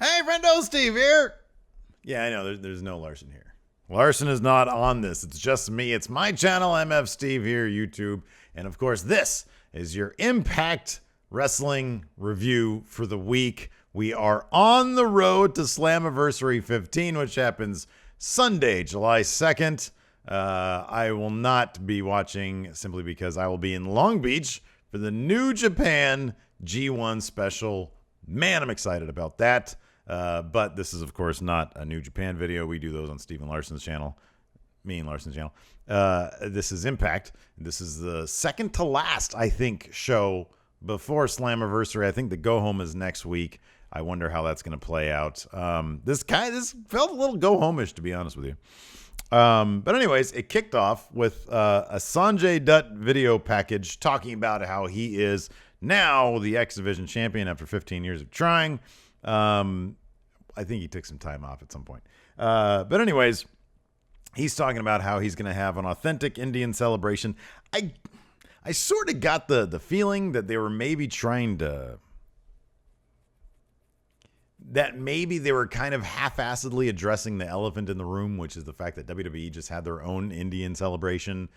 Hey, friendo, Steve here. Yeah, I know. There's no Larson here. Larson is not on this. It's just me. It's my channel, MF Steve here, YouTube. And of course, this is your Impact Wrestling review for the week. We are on the road to SLAMMIVERSARY 15, which happens Sunday, July 2nd. I will not be watching simply because I will be in Long Beach for the New Japan G1 special. Man, I'm excited about that. But this is, of course, not a New Japan video. We do those on Stephen Larson's channel. Me and Larson's channel. This is Impact. This is the second to last, I think, show before SLAMMIVERSARY. I think the go-home is next week. I wonder how that's going to play out. This felt a little go-home-ish, to be honest with you. But anyways, it kicked off with a Sanjay Dutt video package talking about how he is now the X Division champion after 15 years of trying. I think he took some time off at some point. But anyways, he's talking about how he's going to have an authentic Indian celebration. I sort of got the feeling that they were maybe trying to... that maybe they were kind of half-assedly addressing the elephant in the room, which is the fact that WWE just had their own Indian celebration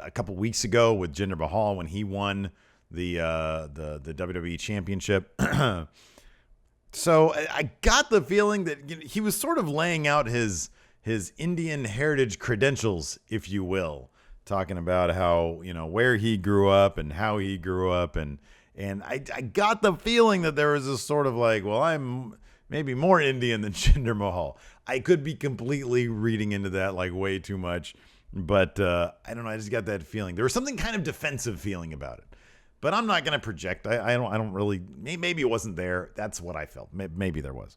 a couple weeks ago with Jinder Mahal when he won the WWE Championship. So I got the feeling that he was sort of laying out his Indian heritage credentials, if you will, talking about how, where he grew up and how he grew up. And I got the feeling that there was this sort of like, well, I'm maybe more Indian than Jinder Mahal. I could be completely reading into that like way too much, but I don't know. I just got that feeling. There was something kind of defensive feeling about it. But I'm not going to project. I don't really, maybe it wasn't there. That's what I felt. Maybe there was.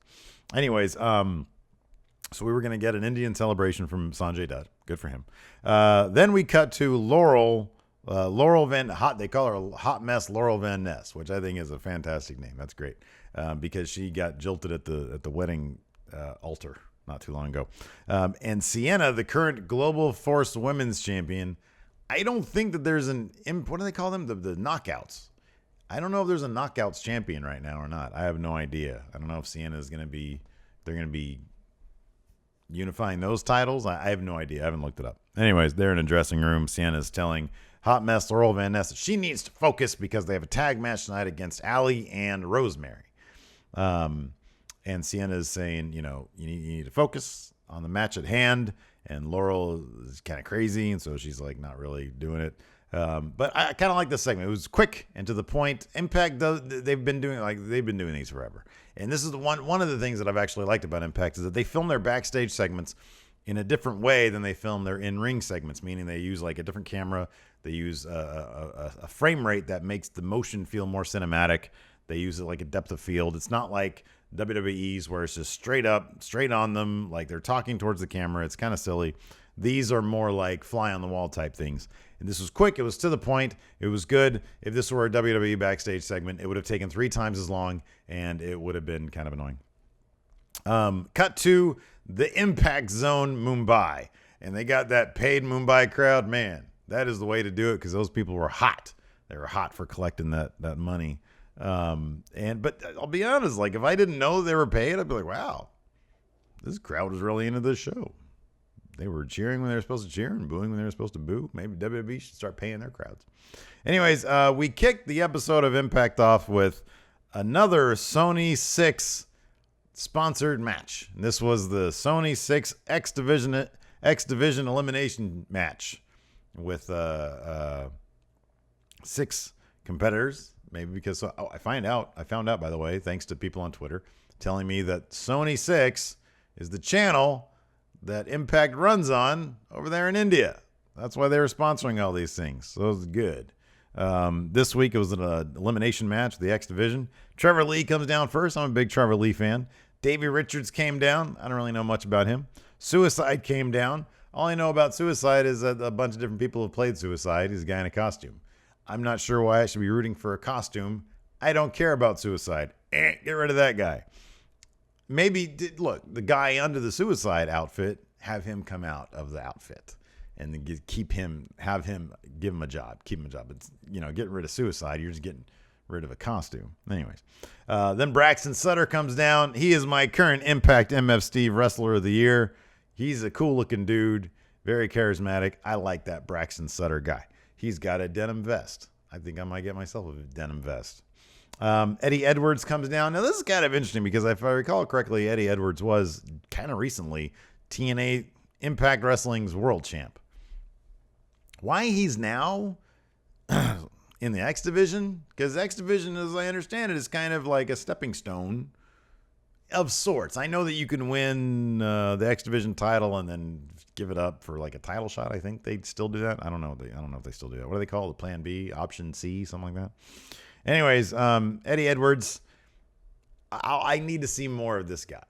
Anyways, so we were going to get an Indian celebration from Sanjay Dutt. Good for him. Then we cut to Laurel they call her Hot Mess Laurel Van Ness, which I think is a fantastic name. That's great. Because she got jilted at the wedding altar not too long ago. And Sienna, the current Global Force Women's Champion, I don't think that there's what do they call them? The knockouts. I don't know if there's a knockouts champion right now or not. I have no idea. I don't know if Sienna is they're going to be unifying those titles. I have no idea. I haven't looked it up. Anyways, they're in a dressing room. Sienna's telling Hot Mess Laurel Van Ness that she needs to focus because they have a tag match tonight against Allie and Rosemary. And Sienna's saying, you need to focus on the match at hand. And Laurel is kind of crazy, and so she's like not really doing it. But I kind of like this segment. It was quick and to the point. Impact, they've been doing these forever. And this is one of the things that I've actually liked about Impact is that they film their backstage segments in a different way than they film their in-ring segments, meaning they use like a different camera. They use a frame rate that makes the motion feel more cinematic. They use it like a depth of field. It's not like WWE's where it's just straight on them, like they're talking towards the camera. It's kind of silly. These are more like fly on the wall type things. And this was quick. It was to the point. It was good. If this were a WWE backstage segment, it would have taken 3 times as long, and it would have been kind of annoying. Cut to the Impact Zone Mumbai, and they got that paid Mumbai crowd. Man, that is the way to do it because those people were hot. They were hot for collecting that money. But I'll be honest, like if I didn't know they were paid, I'd be like, wow, this crowd was really into this show. They were cheering when they were supposed to cheer and booing when they were supposed to boo. Maybe WWE should start paying their crowds. Anyways, we kicked the episode of Impact off with another Sony 6 sponsored match. And this was the Sony 6 X Division elimination match with 6 competitors. Maybe because I found out, by the way, thanks to people on Twitter telling me that Sony 6 is the channel that Impact runs on over there in India. That's why they were sponsoring all these things. So it was good. This week it was an elimination match, the X Division. Trevor Lee comes down first. I'm a big Trevor Lee fan. Davey Richards came down. I don't really know much about him. Suicide came down. All I know about Suicide is that a bunch of different people have played Suicide. He's a guy in a costume. I'm not sure why I should be rooting for a costume. I don't care about Suicide. Get rid of that guy. Maybe, look, the guy under the Suicide outfit, have him come out of the outfit and then give him a job. Keep him a job. But, getting rid of Suicide, you're just getting rid of a costume. Anyways, then Braxton Sutter comes down. He is my current Impact MF Steve Wrestler of the Year. He's a cool-looking dude, very charismatic. I like that Braxton Sutter guy. He's got a denim vest. I think I might get myself a denim vest. Eddie Edwards comes down. Now, this is kind of interesting because if I recall correctly, Eddie Edwards was kind of recently TNA Impact Wrestling's world champ. Why he's now in the X Division? Because X Division, as I understand it, is kind of like a stepping stone of sorts. I know that you can win the X Division title and then give it up for like a title shot. I think they still do that. I don't know. I don't know if they still do that. What do they call it? Plan B, Option C, something like that. Anyways, Eddie Edwards, I need to see more of this guy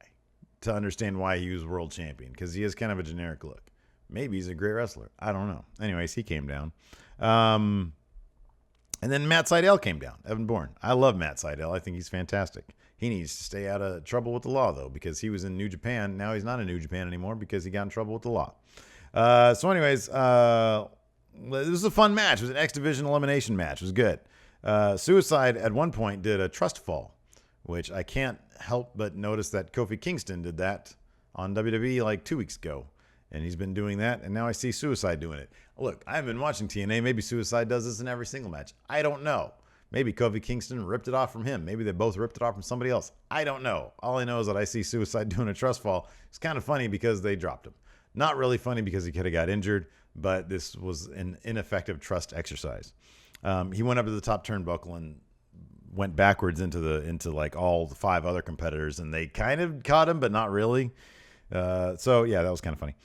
to understand why he was world champion, because he has kind of a generic look. Maybe he's a great wrestler. I don't know. Anyways, he came down. And then Matt Sydal came down, Evan Bourne. I love Matt Sydal. I think he's fantastic. He needs to stay out of trouble with the law, though, because he was in New Japan. Now he's not in New Japan anymore because he got in trouble with the law. So anyways, this was a fun match. It was an X Division elimination match. It was good. Suicide at one point did a trust fall, which I can't help but notice that Kofi Kingston did that on WWE like 2 weeks ago. And he's been doing that, and now I see Suicide doing it. Look, I haven't been watching TNA. Maybe Suicide does this in every single match. I don't know. Maybe Kofi Kingston ripped it off from him. Maybe they both ripped it off from somebody else. I don't know. All I know is that I see Suicide doing a trust fall. It's kind of funny because they dropped him. Not really funny because he could have got injured, but this was an ineffective trust exercise. He went up to the top turnbuckle and went backwards into like all the 5 other competitors, and they kind of caught him, but not really. So yeah, that was kind of funny.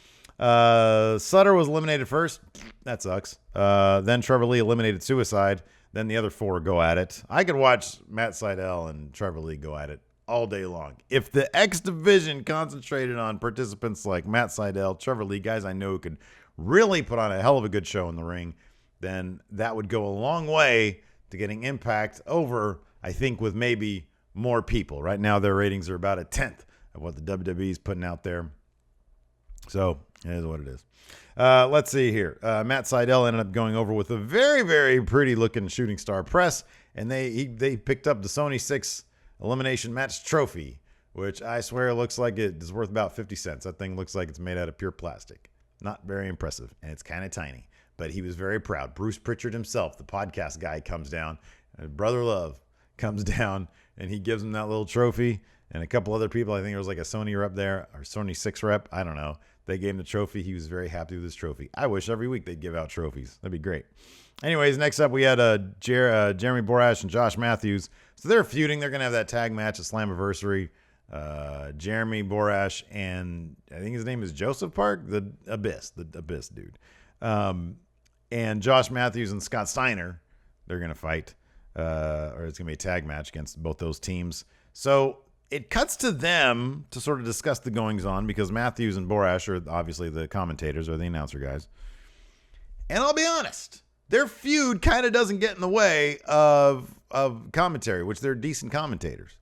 Sutter was eliminated first. That sucks. Then Trevor Lee eliminated Suicide. Then the other 4 go at it. I could watch Matt Sydal and Trevor Lee go at it all day long. If the X Division concentrated on participants like Matt Sydal, Trevor Lee, guys I know could really put on a hell of a good show in the ring, then that would go a long way to getting Impact over, I think, with maybe more people. Right now, their ratings are about 1/10 of what the WWE is putting out there. So it is what it is. Let's see here. Matt Sydal ended up going over with a very, very pretty looking Shooting Star Press, and they picked up the Sony 6 Elimination Match Trophy, which I swear looks like it is worth about 50 cents. That thing looks like it's made out of pure plastic. Not very impressive, and it's kind of tiny, but he was very proud. Bruce Pritchard himself, the podcast guy, comes down, and Brother Love comes down, and he gives him that little trophy, and a couple other people. I think there was like a Sony rep there, or Sony 6 rep. I don't know. They gave him the trophy. He was very happy with his trophy. I wish every week they'd give out trophies. That'd be great. Anyways, next up we had Jeremy Borash and Josh Matthews. So they're feuding. They're going to have that tag match at SLAMMIVERSARY. Jeremy Borash and I think his name is Joseph Park, the Abyss dude. And Josh Matthews and Scott Steiner, they're going to fight. Or it's going to be a tag match against both those teams. So it cuts to them to sort of discuss the goings-on because Matthews and Borash are obviously the commentators or the announcer guys. And I'll be honest, their feud kind of doesn't get in the way of commentary, which they're decent commentators.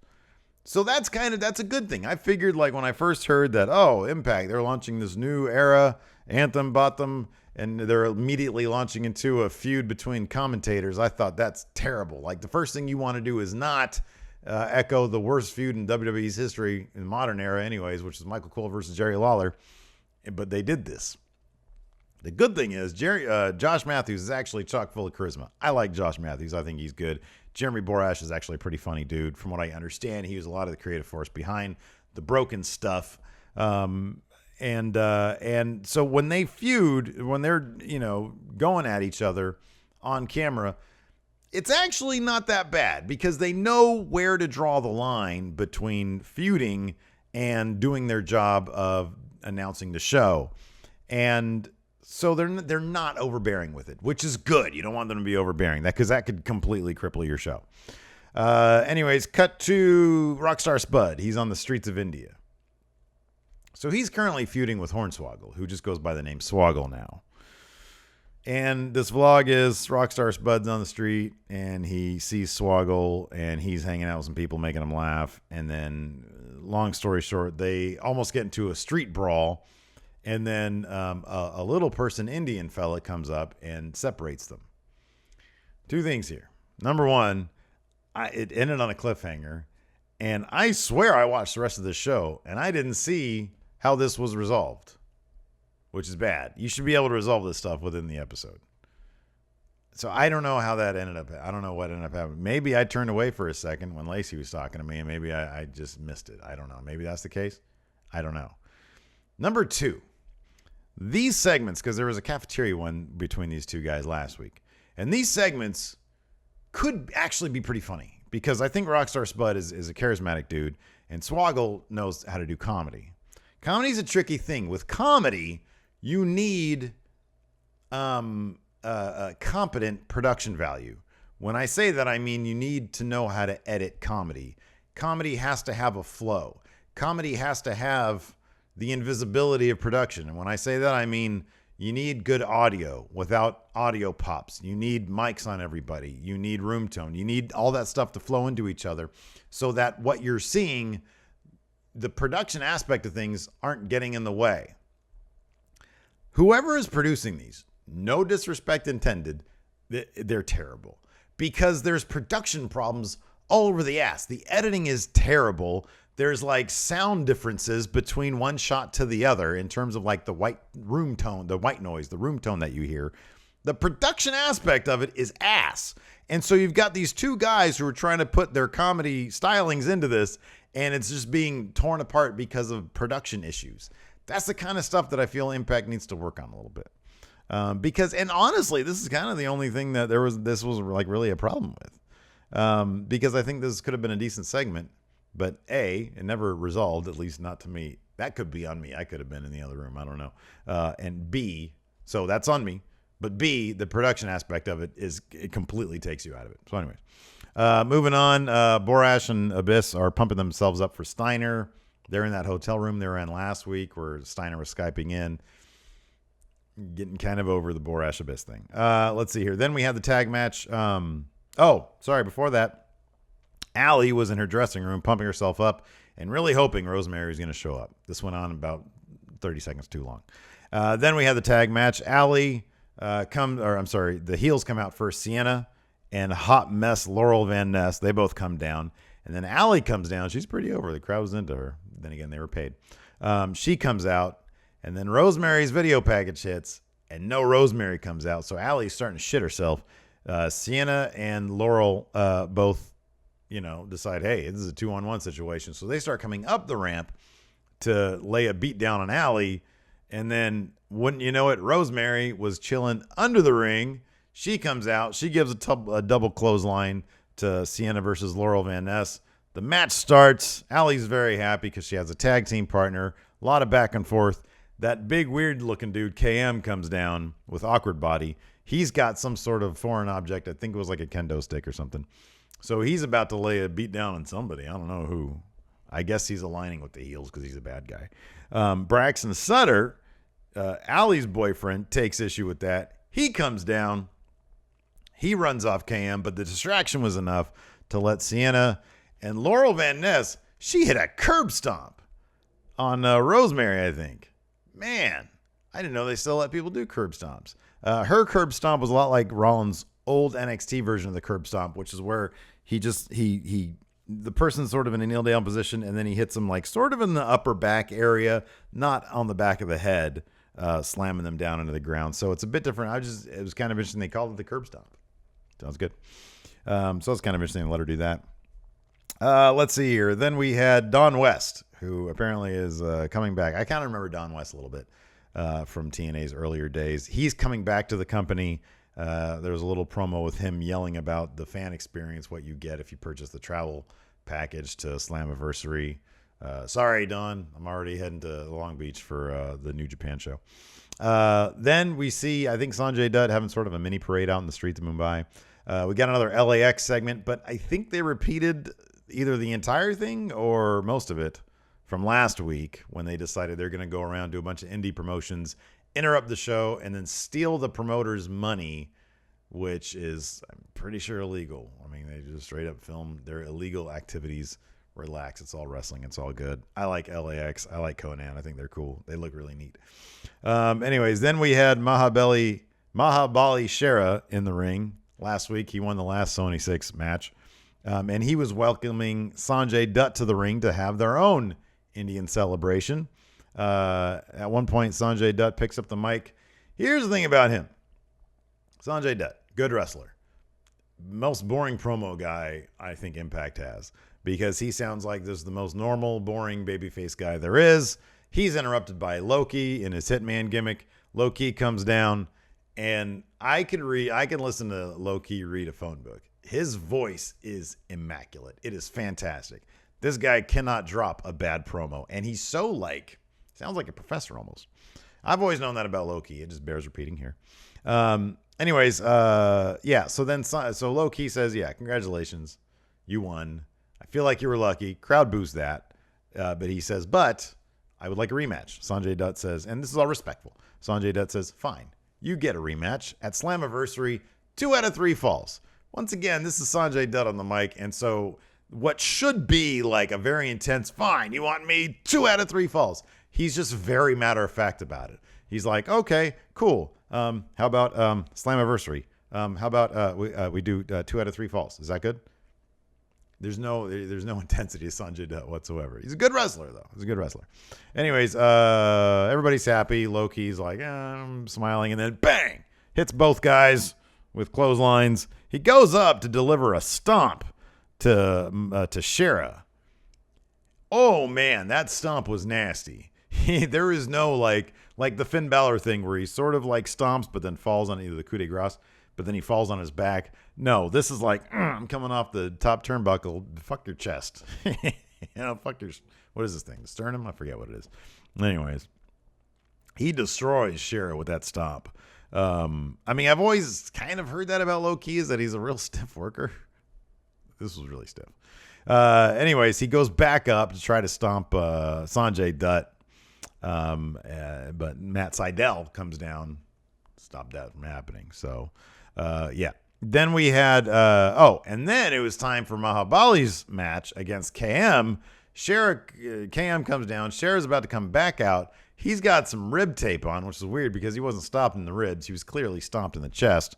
So that's a good thing. I figured like when I first heard that, Impact, they're launching this new era, Anthem bought them, and they're immediately launching into a feud between commentators. I thought that's terrible. Like the first thing you want to do is not echo the worst feud in WWE's history in the modern era anyways, which is Michael Cole versus Jerry Lawler. But they did this. The good thing is Josh Matthews is actually chock full of charisma. I like Josh Matthews. I think he's good. Jeremy Borash is actually a pretty funny dude. From what I understand, he was a lot of the creative force behind the Broken stuff. And so when they feud, when they're, going at each other on camera, it's actually not that bad because they know where to draw the line between feuding and doing their job of announcing the show. And so they're not overbearing with it, which is good. You don't want them to be overbearing because that could completely cripple your show. Anyways, cut to Rockstar Spud. He's on the streets of India. So he's currently feuding with Hornswoggle, who just goes by the name Swoggle now. And this vlog is Rockstar Spud's on the street, and he sees Swoggle, and he's hanging out with some people, making him laugh. And then, long story short, they almost get into a street brawl, and then a little person Indian fella comes up and separates them. Two things here. Number one, it ended on a cliffhanger. And I swear I watched the rest of the show, and I didn't see how this was resolved, which is bad. You should be able to resolve this stuff within the episode. So I don't know how that ended up. I don't know what ended up happening. Maybe I turned away for a second when Lacey was talking to me, and maybe I just missed it. I don't know. Maybe that's the case. I don't know. Number 2, these segments, because there was a cafeteria one between these two guys last week, and these segments could actually be pretty funny because I think Rockstar Spud is a charismatic dude, and Swoggle knows how to do comedy. Comedy's a tricky thing. With comedy, you need a competent production value. When I say that, I mean you need to know how to edit comedy. Comedy has to have a flow. Comedy has to have the invisibility of production. And when I say that, I mean you need good audio without audio pops. You need mics on everybody. You need room tone. You need all that stuff to flow into each other so that what you're seeing, the production aspect of things, aren't getting in the way. Whoever is producing these, no disrespect intended, they're terrible because there's production problems all over the ass. The editing is terrible. There's like sound differences between one shot to the other in terms of like the white room tone, the white noise, the room tone that you hear. The production aspect of it is ass. And so you've got these two guys who are trying to put their comedy stylings into this, and it's just being torn apart because of production issues. That's the kind of stuff that I feel Impact needs to work on a little bit. Because, and honestly, this is kind of the only thing that this was like really a problem with. Because I think this could have been a decent segment, but A, it never resolved, at least not to me. That could be on me. I could have been in the other room. I don't know. And B, so that's on me. But B, the production aspect of it completely takes you out of it. So anyways, moving on, Borash and Abyss are pumping themselves up for Steiner. They're in that hotel room they were in last week where Steiner was Skyping in. Getting kind of over the Borash Abyss thing. Let's see here. Then we had the tag match. Before that, Allie was in her dressing room pumping herself up and really hoping Rosemary was going to show up. This went on about 30 seconds too long. Then we had the tag match. Allie the heels come out first. Sienna and Hot Mess Laurel Van Ness. They both come down. And then Allie comes down. She's pretty over. The crowd was into her. Then again, they were paid. She comes out. And then Rosemary's video package hits, and no Rosemary comes out. So Allie's starting to shit herself. Sienna and Laurel both, decide, hey, this is a 2-on-1 situation. So they start coming up the ramp to lay a beat down on Allie. And then, wouldn't you know it, Rosemary was chilling under the ring. She comes out. She gives a double clothesline to Sienna versus Laurel Van Ness. The match starts. Allie's very happy because she has a tag team partner. A lot of back and forth. That big weird-looking dude, KM, comes down with awkward body. He's got some sort of foreign object. I think it was like a kendo stick or something. So he's about to lay a beat down on somebody. I don't know who. I guess he's aligning with the heels because he's a bad guy. Braxton Sutter, Allie's boyfriend, takes issue with that. He comes down. He runs off KM, but the distraction was enough to let Sienna and Laurel Van Ness, she hit a curb stomp on Rosemary, I think. Man, I didn't know they still let people do curb stomps. Her curb stomp was a lot like Rollins' old NXT version of the curb stomp, which is where the person's sort of in a kneel down position, and then he hits them like sort of in the upper back area, not on the back of the head, slamming them down into the ground. So it's a bit different. It was kind of interesting. They called it the curb stomp. Sounds good. So it's kind of interesting to let her do that. Let's see here. Then we had Dawn West, who apparently is coming back. I kind of remember Dawn West a little bit from TNA's earlier days. He's coming back to the company. There was a little promo with him yelling about the fan experience, what you get if you purchase the travel package to Slammiversary. Sorry, Dawn. I'm already heading to Long Beach for the New Japan show. Then we see, I think, Sanjay Dutt having sort of a mini parade out in the streets of Mumbai. We got another LAX segment, but I think they repeated either the entire thing or most of it from last week when they decided they're going to go around, do a bunch of indie promotions, interrupt the show, and then steal the promoter's money, which is, I'm pretty sure, illegal. I mean, they just straight up film their illegal activities. Relax. It's all wrestling. It's all good. I like LAX. I like Conan. I think they're cool. They look really neat. Anyways, then we had Mahabali Shera in the ring last week. He won the last Sony 6 match. And he was welcoming Sanjay Dutt to the ring to have their own Indian celebration. At one point, Sanjay Dutt picks up the mic. Here's the thing about him. Sanjay Dutt, good wrestler. Most boring promo guy I think Impact has, because he sounds like this is the most normal, boring babyface guy there is. He's interrupted by Loki in his Hitman gimmick. Loki comes down, and I can listen to Loki read a phone book. His voice is immaculate. It is fantastic. This guy cannot drop a bad promo, and he's so sounds like a professor almost. I've always known that about Loki. It just bears repeating here. Anyways, yeah. So Loki says, "Yeah, congratulations, you won. I feel like you were lucky." Crowd boos that, but he says, "But I would like a rematch." Sanjay Dutt says, and this is all respectful. Sanjay Dutt says, "Fine, you get a rematch at Slammiversary. 2 out of 3 falls." Once again, this is Sanjay Dutt on the mic, and so what should be like a very intense, "Fine, you want me 2 out of 3 falls." He's just very matter of fact about it. He's like, "Okay, cool. How about Slammiversary? How about we do 2 out of 3 falls? Is that good?" There's no intensity to Sanjay Dutt whatsoever. He's a good wrestler, though. He's a good wrestler. Anyways, everybody's happy. Loki's like, I'm smiling, and then bang, hits both guys with clotheslines. He goes up to deliver a stomp to Shera. Oh man, that stomp was nasty. There is no like the Finn Balor thing where he sort of like stomps but then falls on either the coup de grace, but then he falls on his back. No, this is like, I'm coming off the top turnbuckle. Fuck your chest. Fuck your, what is this thing? The sternum? I forget what it is. Anyways, he destroys Shera with that stomp. I mean, I've always kind of heard that about Loki, is that he's a real stiff worker. This was really stiff. Anyways, he goes back up to try to stomp Sanjay Dutt. But Matt Sydal comes down, stop that from happening. So, yeah. Then we had, and then it was time for Mahabali's match against KM. KM comes down. Shera's about to come back out. He's got some rib tape on, which is weird because he wasn't stomped in the ribs. He was clearly stomped in the chest.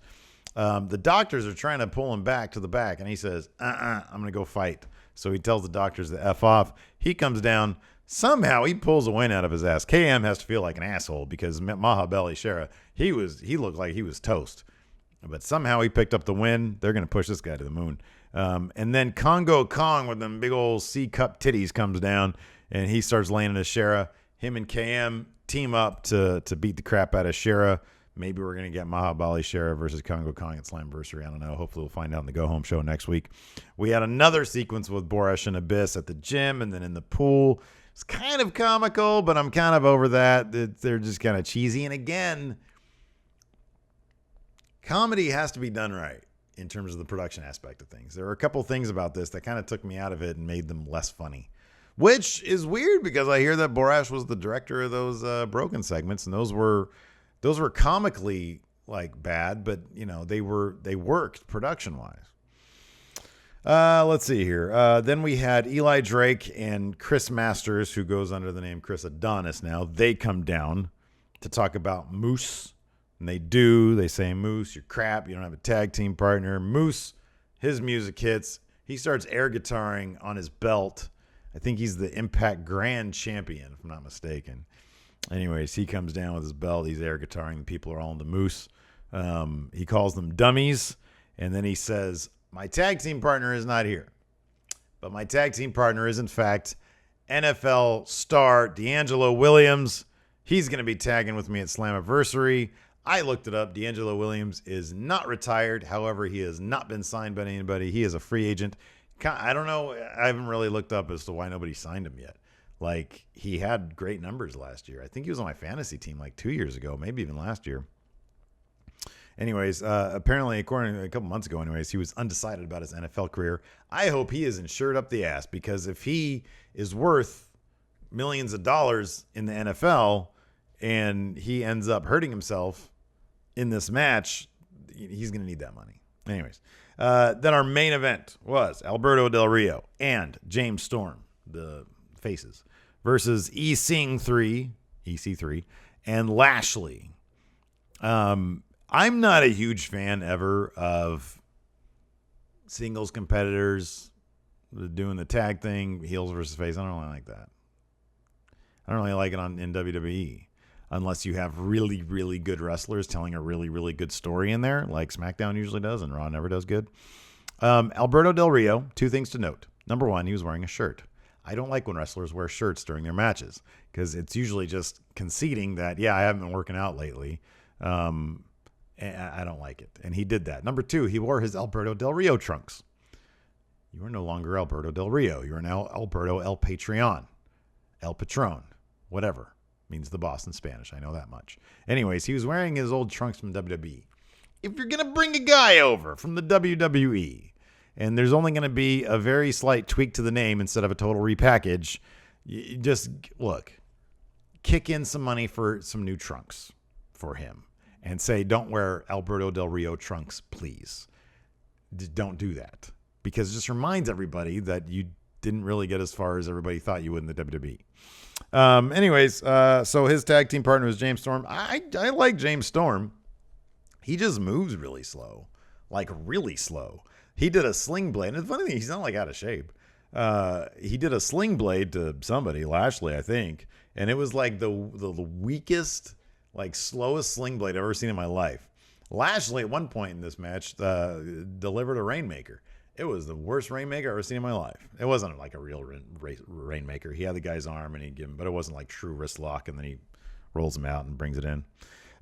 The doctors are trying to pull him back to the back, and he says, I'm going to go fight. So he tells the doctors to F off. He comes down. Somehow he pulls a win out of his ass. KM has to feel like an asshole because Mahabali Shera, he looked like he was toast. But somehow he picked up the win. They're going to push this guy to the moon. And then Congo Kong with them big old C-cup titties comes down, and he starts laying into Shera. Him and KM team up to beat the crap out of Shera. Maybe we're going to get Mahabali Shera versus Congo Kong at Slammiversary. I don't know. Hopefully we'll find out in the go-home show next week. We had another sequence with Borash and Abyss at the gym and then in the pool. It's kind of comical, but I'm kind of over that. They're just kind of cheesy. And again, comedy has to be done right in terms of the production aspect of things. There are a couple things about this that kind of took me out of it and made them less funny, which is weird because I hear that Borash was the director of those broken segments, and those were comically like bad, but they worked production wise. Let's see here. Then we had Eli Drake and Chris Masters, who goes under the name Chris Adonis now. They come down to talk about Moose. And they say, "Moose, you're crap. You don't have a tag team partner." Moose, his music hits. He starts air guitaring on his belt. I think he's the Impact Grand Champion, if I'm not mistaken. Anyways, he comes down with his belt. He's air guitaring. The people are all into Moose. He calls them dummies. And then he says, "My tag team partner is not here. But my tag team partner is, in fact, NFL star D'Angelo Williams. He's going to be tagging with me at Slammiversary." I looked it up. D'Angelo Williams is not retired. However, he has not been signed by anybody. He is a free agent. I don't know. I haven't really looked up as to why nobody signed him yet. Like, he had great numbers last year. I think he was on my fantasy team like 2 years ago, maybe even last year. Anyways, apparently, according to a couple months ago, he was undecided about his NFL career. I hope he is insured up the ass, because if he is worth millions of dollars in the NFL and he ends up hurting himself in this match, he's going to need that money. Anyways, then our main event was Alberto Del Rio and James Storm, the faces, versus EC3 and Lashley. I'm not a huge fan ever of singles competitors doing the tag thing, heels versus face. I don't really like that. I don't really like it in WWE unless you have really, really good wrestlers telling a really, really good story in there, like SmackDown usually does and Raw never does good. Alberto Del Rio, 2 things to note. Number 1, he was wearing a shirt. I don't like when wrestlers wear shirts during their matches because it's usually just conceding that, yeah, I haven't been working out lately. And I don't like it. And he did that. Number 2, he wore his Alberto Del Rio trunks. You are no longer Alberto Del Rio. You are now Alberto El Patron. El Patron. Whatever. Means the boss in Spanish. I know that much. Anyways, he was wearing his old trunks from WWE. If you're going to bring a guy over from the WWE, and there's only going to be a very slight tweak to the name instead of a total repackage, you just, look, kick in some money for some new trunks for him and say, don't wear Alberto Del Rio trunks, please. Don't do that. Because it just reminds everybody that you didn't really get as far as everybody thought you would in the WWE. So his tag team partner was James Storm. I like James Storm. He just moves really slow. Like really slow. He did a sling blade. And the funny thing, he's not like out of shape. He did a sling blade to somebody, Lashley, I think. And it was like the weakest, like slowest sling blade I've ever seen in my life. Lashley at one point in this match delivered a Rainmaker. It was the worst Rainmaker I've ever seen in my life. It wasn't like a real Rainmaker. He had the guy's arm and he'd give him, but it wasn't like true wrist lock, and then he rolls him out and brings it in.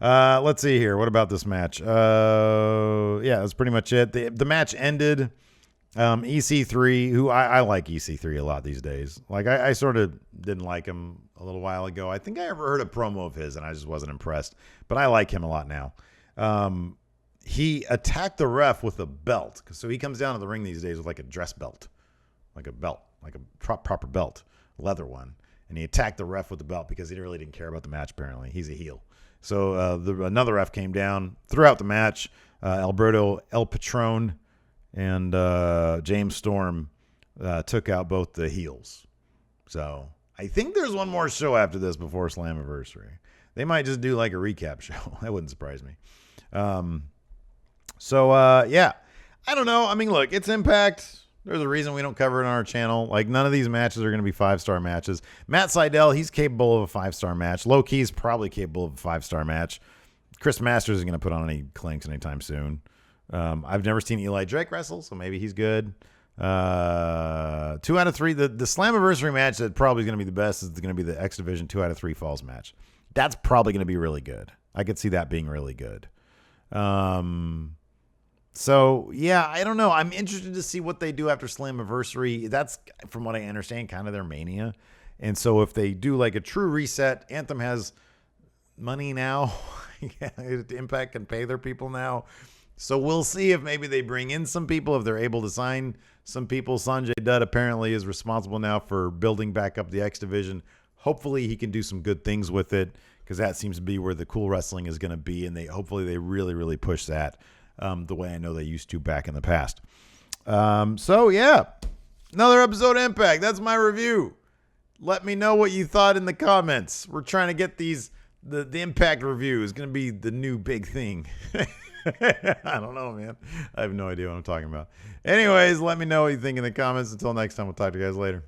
Let's see here. What about this match? Yeah, that's pretty much it. The match ended. EC3, who I like EC3 a lot these days. Like I sort of didn't like him a little while ago. I think I ever heard a promo of his and I just wasn't impressed, but I like him a lot now. He attacked the ref with a belt. So he comes down to the ring these days with like a dress belt, like a belt, like a proper belt, leather one. And he attacked the ref with the belt because he really didn't care about the match, apparently. He's a heel. So another ref came down throughout the match. Alberto El Patron and James Storm took out both the heels. So I think there's one more show after this before Slammiversary. They might just do like a recap show. That wouldn't surprise me. Yeah, I don't know. I mean, look, it's Impact. There's a reason we don't cover it on our channel. Like, none of these matches are going to be 5-star matches. Matt Sydal, he's capable of a 5-star match. Low Key's probably capable of a 5-star match. Chris Masters isn't going to put on any clinks anytime soon. I've never seen Eli Drake wrestle, so maybe he's good. 2 out of 3. The Slammiversary match that probably is going to be the best is going to be the X Division 2 out of 3 Falls match. That's probably going to be really good. I could see that being really good. So yeah, I don't know. I'm interested to see what they do after Slammiversary. That's, from what I understand, kind of their mania. And so if they do like a true reset, Anthem has money now. Impact can pay their people now. So we'll see if maybe they bring in some people, if they're able to sign some people. Sanjay Dutt apparently is responsible now for building back up the X Division. Hopefully he can do some good things with it, because that seems to be where the cool wrestling is going to be. And hopefully they really, really push that the way I know they used to back in the past. So yeah, another episode of Impact. That's my review. Let me know what you thought in the comments. We're trying to get the Impact review is going to be the new big thing. I don't know, man. I have no idea what I'm talking about. Anyways, let me know what you think in the comments. Until next time, we'll talk to you guys later.